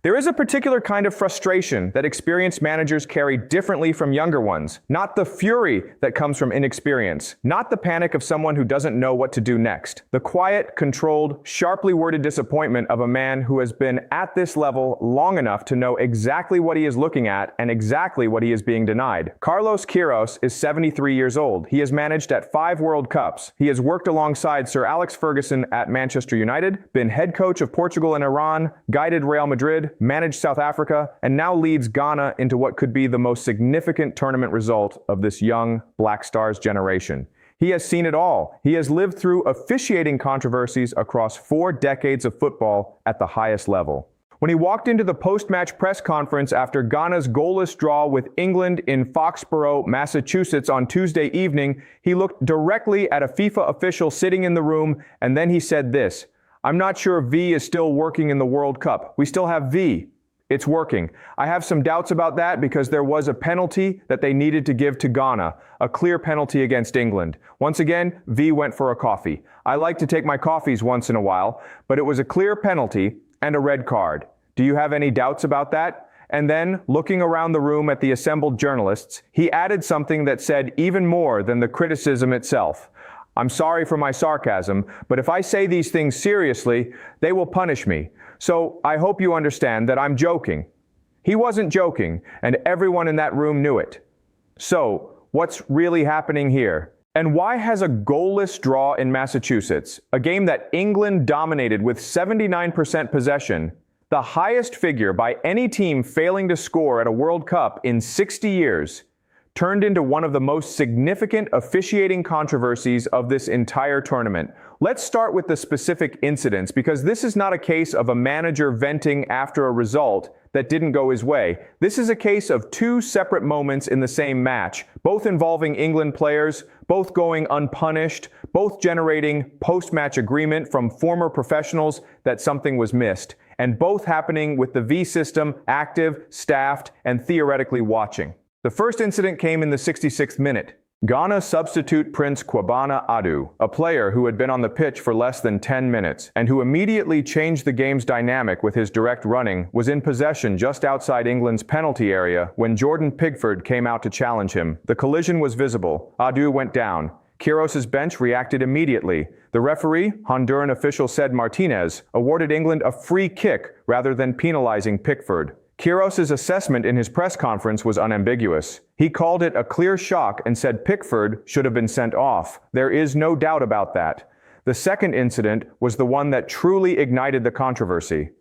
There is a particular kind of frustration that experienced managers carry differently from younger ones. Not the fury that comes from inexperience, not the panic of someone who doesn't know what to do next. The quiet, controlled, sharply worded disappointment of a man who has been at this level long enough to know exactly what he is looking at and exactly what he is being denied. Carlos Queiroz is 73 years old. He has managed at 5 World Cups. He has worked alongside Sir Alex Ferguson at Manchester United, been head coach of Portugal and Iran, guided Real Madrid, managed South Africa, and now leads Ghana into what could be the most significant tournament result of this young Black Stars generation. He has seen it all. He has lived through officiating controversies across 4 decades of football at the highest level. When he walked into the post-match press conference after Ghana's goalless draw with England in Foxborough, Massachusetts on Tuesday evening, he looked directly at a FIFA official sitting in the room, and then he said this: "I'm not sure V is still working in the World Cup. We still have V. It's working. I have some doubts about that because there was a penalty that they needed to give to Ghana, a clear penalty against England. Once again, V went for a coffee. I like to take my coffees once in a while, but it was a clear penalty and a red card. Do you have any doubts about that?" And then, looking around the room at the assembled journalists, he added something that said even more than the criticism itself. "I'm sorry for my sarcasm, but if I say these things seriously, they will punish me. So I hope you understand that I'm joking." He wasn't joking, and everyone in that room knew it. So, what's really happening here? And why has a goalless draw in Massachusetts, a game that England dominated with 79% possession, the highest figure by any team failing to score at a World Cup in 60 years, turned into one of the most significant officiating controversies of this entire tournament? Let's start with the specific incidents, because this is not a case of a manager venting after a result that didn't go his way. This is a case of 2 separate moments in the same match, both involving England players, both going unpunished, both generating post-match agreement from former professionals that something was missed, and both happening with the V system active, staffed, and theoretically watching. The first incident came in the 66th minute. Ghana substitute Prince Kwabena Adu, a player who had been on the pitch for less than 10 minutes and who immediately changed the game's dynamic with his direct running, was in possession just outside England's penalty area when Jordan Pickford came out to challenge him. The collision was visible. Adu went down. Queiroz's bench reacted immediately. The referee, Honduran official said Martinez, awarded England a free kick rather than penalizing Pickford. Queiroz's assessment in his press conference was unambiguous. He called it a clear shock and said Pickford should have been sent off. There is no doubt about that. The second incident was the one that truly ignited the controversy.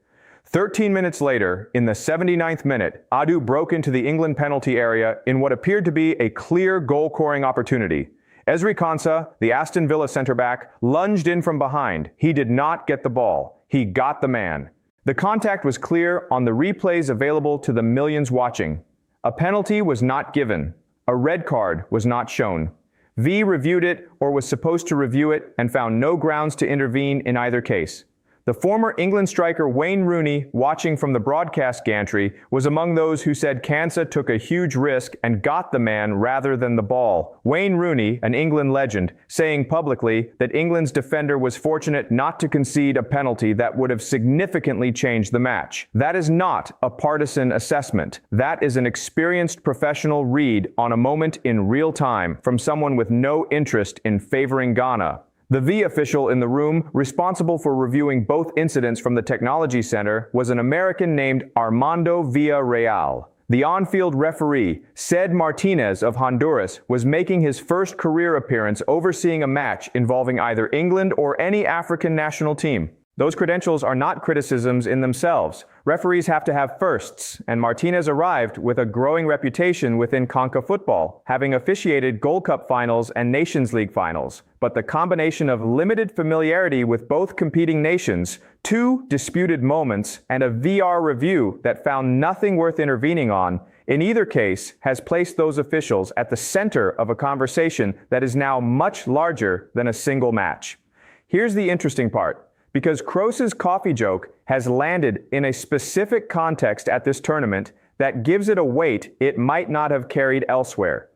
13 minutes later, in the 79th minute, Adu broke into the England penalty area in what appeared to be a clear goal-scoring opportunity. Ezri Konsa, the Aston Villa centre-back, lunged in from behind. He did not get the ball. He got the man. The contact was clear on the replays available to the millions watching. A penalty was not given. A red card was not shown. V reviewed it, or was supposed to review it, and found no grounds to intervene in either case. The former England striker Wayne Rooney, watching from the broadcast gantry, was among those who said Kansa took a huge risk and got the man rather than the ball. Wayne Rooney, an England legend, saying publicly that England's defender was fortunate not to concede a penalty that would have significantly changed the match. That is not a partisan assessment. That is an experienced professional read on a moment in real time from someone with no interest in favoring Ghana. The V official in the room, responsible for reviewing both incidents from the Technology Center, was an American named Armando Villarreal. The on-field referee, Ced Martinez of Honduras, was making his first career appearance overseeing a match involving either England or any African national team. Those credentials are not criticisms in themselves. Referees have to have firsts, and Martinez arrived with a growing reputation within CONCA football, having officiated Gold Cup finals and Nations League finals. But the combination of limited familiarity with both competing nations, 2 disputed moments, and a VR review that found nothing worth intervening on, in either case, has placed those officials at the center of a conversation that is now much larger than a single match. Here's the interesting part. Because Kroos's coffee joke has landed in a specific context at this tournament that gives it a weight it might not have carried elsewhere.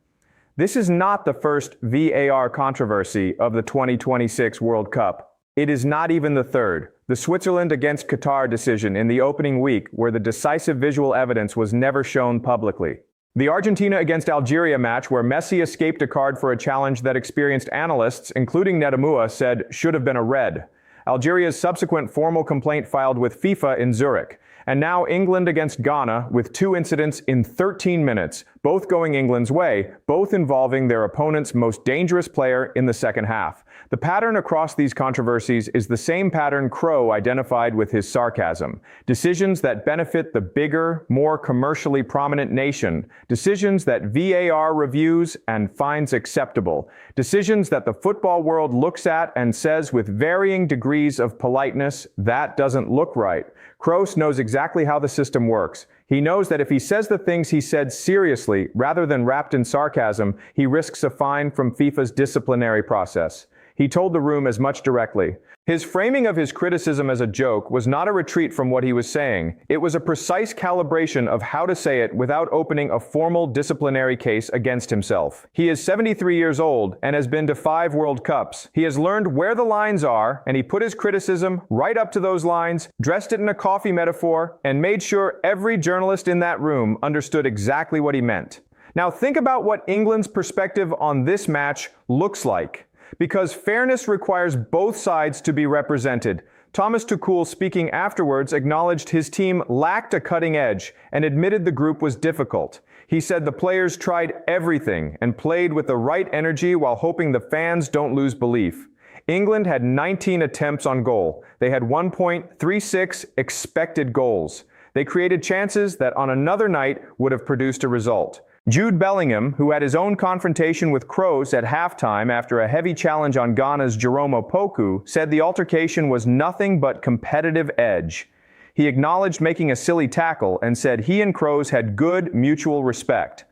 This is not the first VAR controversy of the 2026 World Cup. It is not even the third. The Switzerland against Qatar decision in the opening week, where the decisive visual evidence was never shown publicly. The Argentina against Algeria match, where Messi escaped a card for a challenge that experienced analysts, including Netamua, said should have been a red. Algeria's subsequent formal complaint filed with FIFA in Zurich. And now England against Ghana, with 2 incidents in 13 minutes, both going England's way, both involving their opponent's most dangerous player in the second half. The pattern across these controversies is the same pattern Crow identified with his sarcasm. Decisions that benefit the bigger, more commercially prominent nation. Decisions that VAR reviews and finds acceptable. Decisions that the football world looks at and says with varying degrees of politeness, that doesn't look right. Kroos knows exactly how the system works. He knows that if he says the things he said seriously, rather than wrapped in sarcasm, he risks a fine from FIFA's disciplinary process. He told the room as much directly. His framing of his criticism as a joke was not a retreat from what he was saying. It was a precise calibration of how to say it without opening a formal disciplinary case against himself. He is 73 years old and has been to 5 World Cups. He has learned where the lines are, and he put his criticism right up to those lines, dressed it in a coffee metaphor, and made sure every journalist in that room understood exactly what he meant. Now think about what England's perspective on this match looks like. Because fairness requires both sides to be represented. Thomas Tuchel, speaking afterwards, acknowledged his team lacked a cutting edge and admitted the group was difficult. He said the players tried everything and played with the right energy while hoping the fans don't lose belief. England had 19 attempts on goal. They had 1.36 expected goals. They created chances that on another night would have produced a result. Jude Bellingham, who had his own confrontation with Kroos at halftime after a heavy challenge on Ghana's Jerome Opoku, said the altercation was nothing but competitive edge. He acknowledged making a silly tackle and said he and Kroos had good mutual respect.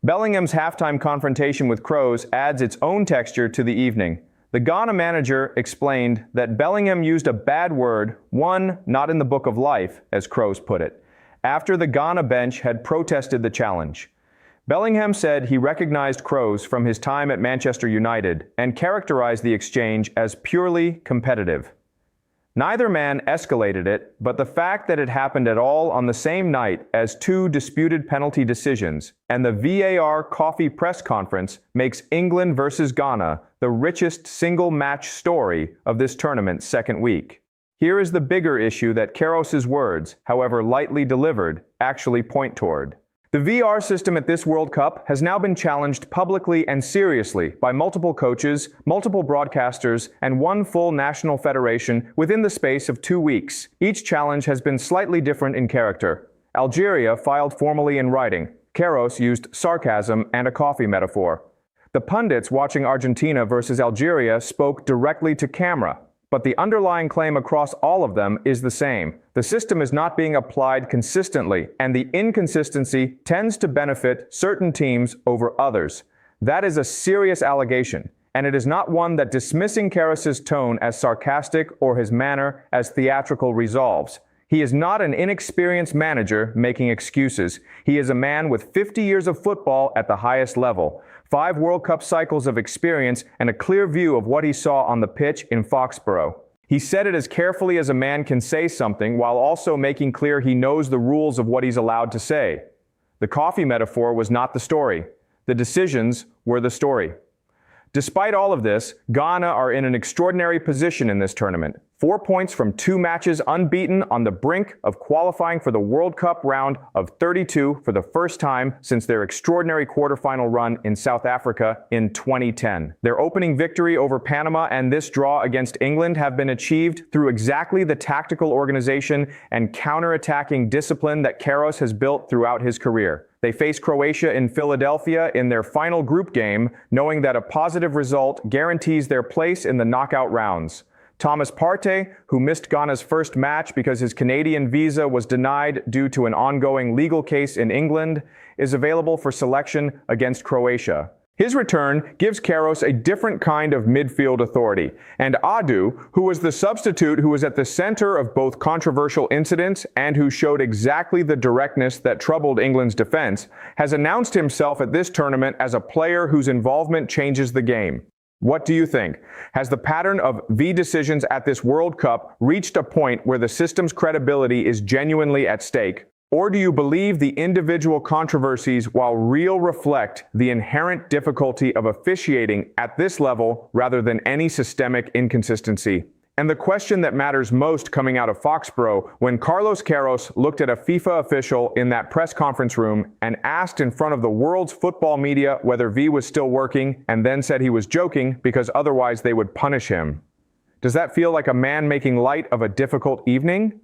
Bellingham's halftime confrontation with Kroos adds its own texture to the evening. The Ghana manager explained that Bellingham used a bad word, one not in the book of life, as Kroos put it, after the Ghana bench had protested the challenge. Bellingham said he recognized Kroos from his time at Manchester United and characterized the exchange as purely competitive. Neither man escalated it, but the fact that it happened at all on the same night as 2 disputed penalty decisions and the VAR coffee press conference makes England versus Ghana the richest single-match story of this tournament's second week. Here is the bigger issue that Queiroz's words, however lightly delivered, actually point toward. The VR system at this World Cup has now been challenged publicly and seriously by multiple coaches, multiple broadcasters, and 1 full national federation within the space of 2 weeks. Each challenge has been slightly different in character. Algeria filed formally in writing. Queiroz used sarcasm and a coffee metaphor. The pundits watching Argentina versus Algeria spoke directly to camera. But the underlying claim across all of them is the same. The system is not being applied consistently, and the inconsistency tends to benefit certain teams over others. That is a serious allegation, and it is not one that dismissing Queiroz's tone as sarcastic or his manner as theatrical resolves. He is not an inexperienced manager making excuses. He is a man with 50 years of football at the highest level, 5 World Cup cycles of experience, and a clear view of what he saw on the pitch in Foxborough. He said it as carefully as a man can say something while also making clear he knows the rules of what he's allowed to say. The coffee metaphor was not the story. The decisions were the story. Despite all of this, Ghana are in an extraordinary position in this tournament. 4 points from 2 matches unbeaten on the brink of qualifying for the World Cup round of 32 for the first time since their extraordinary quarterfinal run in South Africa in 2010. Their opening victory over Panama and this draw against England have been achieved through exactly the tactical organization and counter-attacking discipline that Queiroz has built throughout his career. They face Croatia in Philadelphia in their final group game, knowing that a positive result guarantees their place in the knockout rounds. Thomas Partey, who missed Ghana's first match because his Canadian visa was denied due to an ongoing legal case in England, is available for selection against Croatia. His return gives Queiroz a different kind of midfield authority, and Adu, who was the substitute who was at the center of both controversial incidents and who showed exactly the directness that troubled England's defense, has announced himself at this tournament as a player whose involvement changes the game. What do you think? Has the pattern of V decisions at this World Cup reached a point where the system's credibility is genuinely at stake? Or do you believe the individual controversies, while real, reflect the inherent difficulty of officiating at this level rather than any systemic inconsistency? And the question that matters most coming out of Foxborough, when Carlos Queiroz looked at a FIFA official in that press conference room and asked in front of the world's football media whether V was still working, and then said he was joking because otherwise they would punish him. Does that feel like a man making light of a difficult evening?